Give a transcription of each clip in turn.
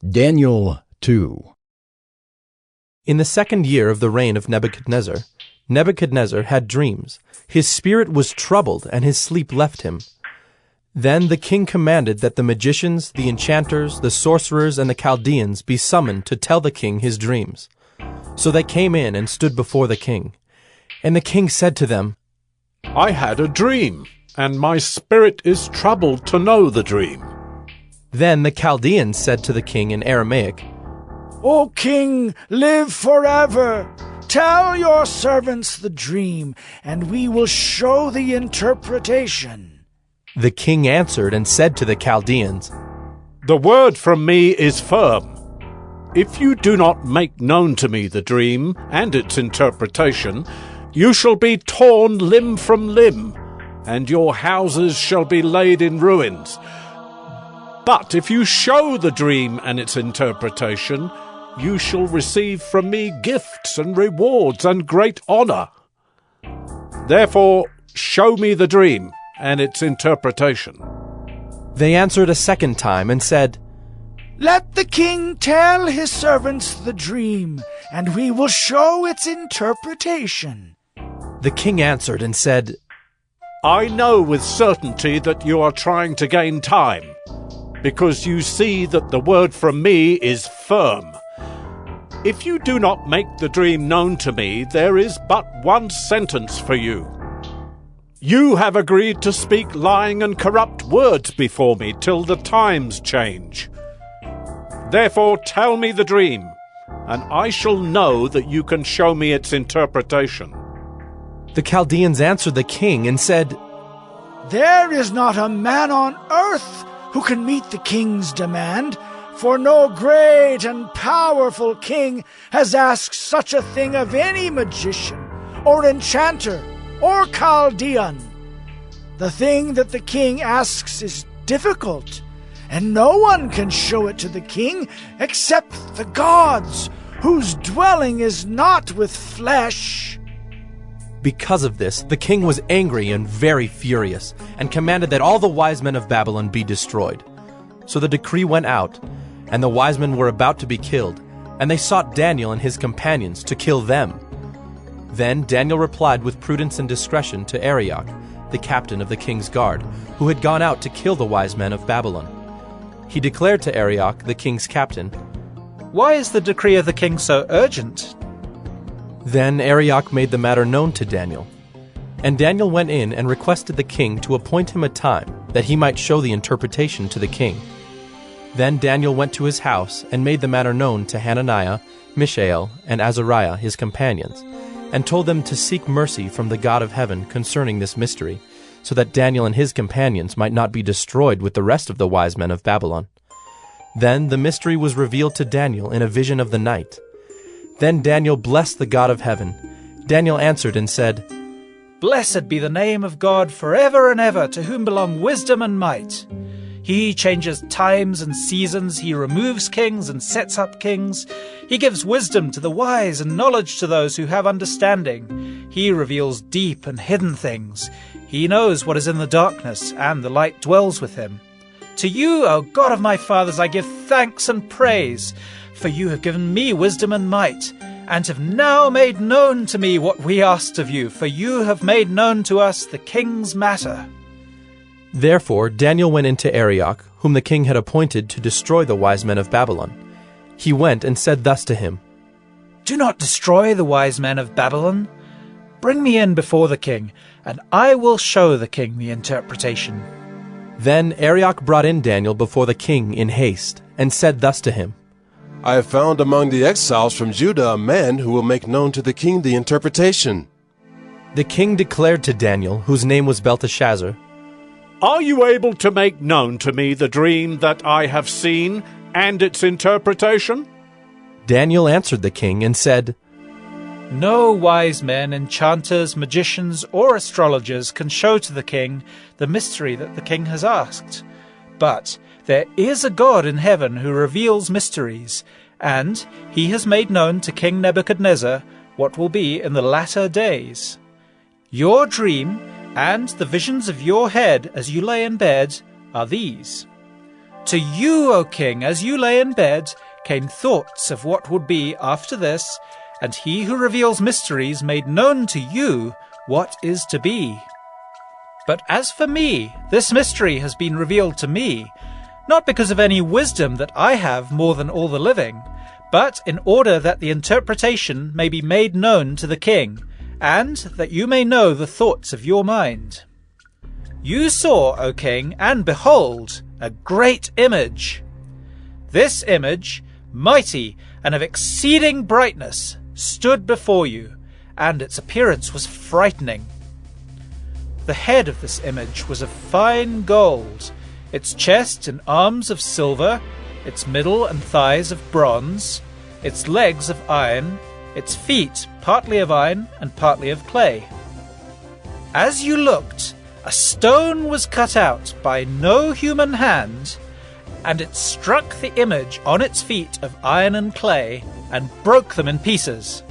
Daniel 2. In the 2nd year of the reign of Nebuchadnezzar, Nebuchadnezzar had dreams. His spirit was troubled, and his sleep left him. Then the king commanded that the magicians, the enchanters, the sorcerers, and the Chaldeans be summoned to tell the king his dreams. So they came in and stood before the king. And the king said to them, I had a dream, and my spirit is troubled to know the dream. Then the Chaldeans said to the king in Aramaic, O king, live forever! Tell your servants the dream, and we will show the interpretation. The king answered and said to the Chaldeans, The word from me is firm. If you do not make known to me the dream and its interpretation, you shall be torn limb from limb, and your houses shall be laid in ruins. But if you show the dream and its interpretation, you shall receive from me gifts and rewards and great honor. Therefore, show me the dream and its interpretation. They answered a second time and said, Let the king tell his servants the dream, and we will show its interpretation. The king answered and said, I know with certainty that you are trying to gain time, because you see that the word from me is firm. If you do not make the dream known to me, there is but one sentence for you. You have agreed to speak lying and corrupt words before me till the times change. Therefore tell me the dream, and I shall know that you can show me its interpretation. The Chaldeans answered the king and said, There is not a man on earth who can meet the king's demand, for no great and powerful king has asked such a thing of any magician, or enchanter, or Chaldean. The thing that the king asks is difficult, and no one can show it to the king except the gods, whose dwelling is not with flesh. Because of this, the king was angry and very furious, and commanded that all the wise men of Babylon be destroyed. So the decree went out, and the wise men were about to be killed, and they sought Daniel and his companions to kill them. Then Daniel replied with prudence and discretion to Arioch, the captain of the king's guard, who had gone out to kill the wise men of Babylon. He declared to Arioch, the king's captain, Why is the decree of the king so urgent? Then Arioch made the matter known to Daniel. And Daniel went in and requested the king to appoint him a time, that he might show the interpretation to the king. Then Daniel went to his house and made the matter known to Hananiah, Mishael, and Azariah his companions, and told them to seek mercy from the God of heaven concerning this mystery, so that Daniel and his companions might not be destroyed with the rest of the wise men of Babylon. Then the mystery was revealed to Daniel in a vision of the night. Then Daniel blessed the God of heaven. Daniel answered and said, Blessed be the name of God forever and ever, to whom belong wisdom and might. He changes times and seasons, he removes kings and sets up kings. He gives wisdom to the wise and knowledge to those who have understanding. He reveals deep and hidden things. He knows what is in the darkness, and the light dwells with him. To you, O God of my fathers, I give thanks and praise, for you have given me wisdom and might, and have now made known to me what we asked of you, for you have made known to us the king's matter. Therefore Daniel went into Arioch, whom the king had appointed to destroy the wise men of Babylon. He went and said thus to him, Do not destroy the wise men of Babylon. Bring me in before the king, and I will show the king the interpretation. Then Arioch brought in Daniel before the king in haste, and said thus to him, I have found among the exiles from Judah a man who will make known to the king the interpretation. The king declared to Daniel, whose name was Belteshazzar, Are you able to make known to me the dream that I have seen and its interpretation? Daniel answered the king and said, No wise men, enchanters, magicians, or astrologers can show to the king the mystery that the king has asked. But there is a God in heaven who reveals mysteries, and he has made known to King Nebuchadnezzar what will be in the latter days. Your dream and the visions of your head as you lay in bed are these. to you, O king, as you lay in bed, came thoughts of what would be after this, and he who reveals mysteries made known to you what is to be. But as for me, this mystery has been revealed to me, not because of any wisdom that I have more than all the living, but in order that the interpretation may be made known to the king, and that you may know the thoughts of your mind. You saw, O king, and behold, a great image. This image, mighty and of exceeding brightness, stood before you, and its appearance was frightening. The head of this image was of fine gold, its chest and arms of silver, its middle and thighs of bronze, its legs of iron, its feet partly of iron and partly of clay. As you looked, a stone was cut out by no human hand, and it struck the image on its feet of iron and clay, and broke them in pieces.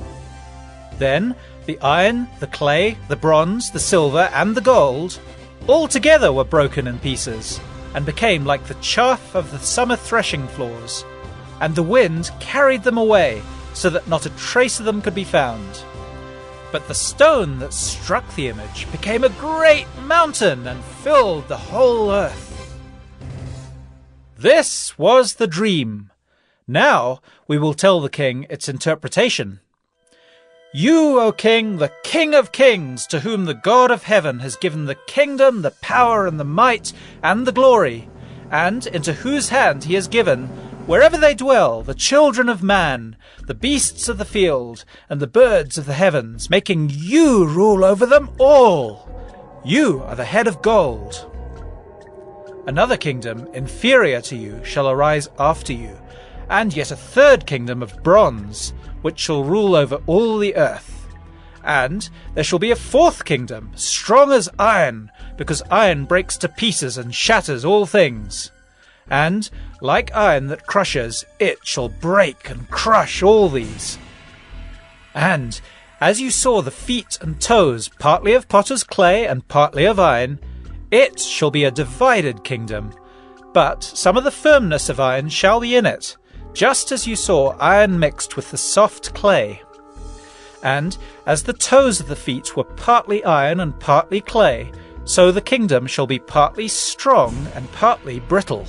Then the iron, the clay, the bronze, the silver, and the gold all together were broken in pieces, and became like the chaff of the summer threshing floors, and the wind carried them away, so that not a trace of them could be found. But the stone that struck the image became a great mountain, and filled the whole earth. This was the dream. Now we will tell the king its interpretation. You, O king, the King of kings, to whom the God of heaven has given the kingdom, the power, and the might, and the glory, and into whose hand he has given, wherever they dwell, the children of man, the beasts of the field, and the birds of the heavens, making you rule over them all. You are the head of gold. Another kingdom, inferior to you, shall arise after you, and yet a third kingdom of bronze, which shall rule over all the earth. And there shall be a fourth kingdom, strong as iron, because iron breaks to pieces and shatters all things. And, like iron that crushes, it shall break and crush all these. And, as you saw the feet and toes, partly of potter's clay and partly of iron, it shall be a divided kingdom, but some of the firmness of iron shall be in it, just as you saw iron mixed with the soft clay. And as the toes of the feet were partly iron and partly clay, so the kingdom shall be partly strong and partly brittle.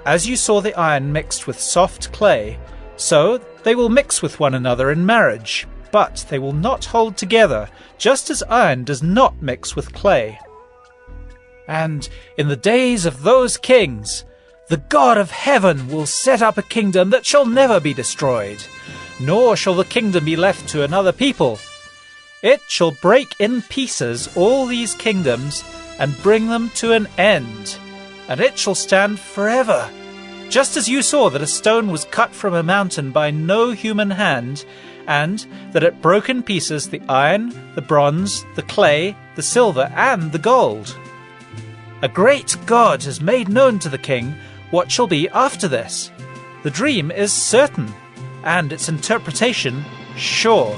As you saw the iron mixed with soft clay, so they will mix with one another in marriage, but they will not hold together, just as iron does not mix with clay. And in the days of those kings, the God of heaven will set up a kingdom that shall never be destroyed, nor shall the kingdom be left to another people. It shall break in pieces all these kingdoms and bring them to an end, and it shall stand forever. Just as you saw that a stone was cut from a mountain by no human hand, and that it broke in pieces the iron, the bronze, the clay, the silver, and the gold. A great God has made known to the king what shall be after this. The dream is certain, and its interpretation sure.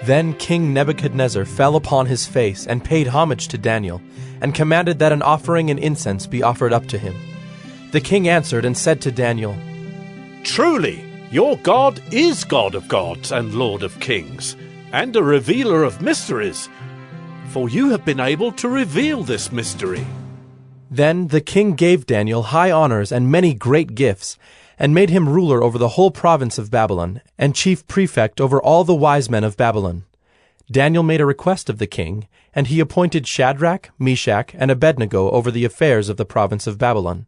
Then King Nebuchadnezzar fell upon his face and paid homage to Daniel, and commanded that an offering and incense be offered up to him. The king answered and said to Daniel, Truly, your God is God of gods and Lord of kings, and a revealer of mysteries, for you have been able to reveal this mystery. Then the king gave Daniel high honors and many great gifts, and made him ruler over the whole province of Babylon, and chief prefect over all the wise men of Babylon. Daniel made a request of the king, and he appointed Shadrach, Meshach, and Abednego over the affairs of the province of Babylon.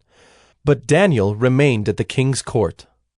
But Daniel remained at the king's court.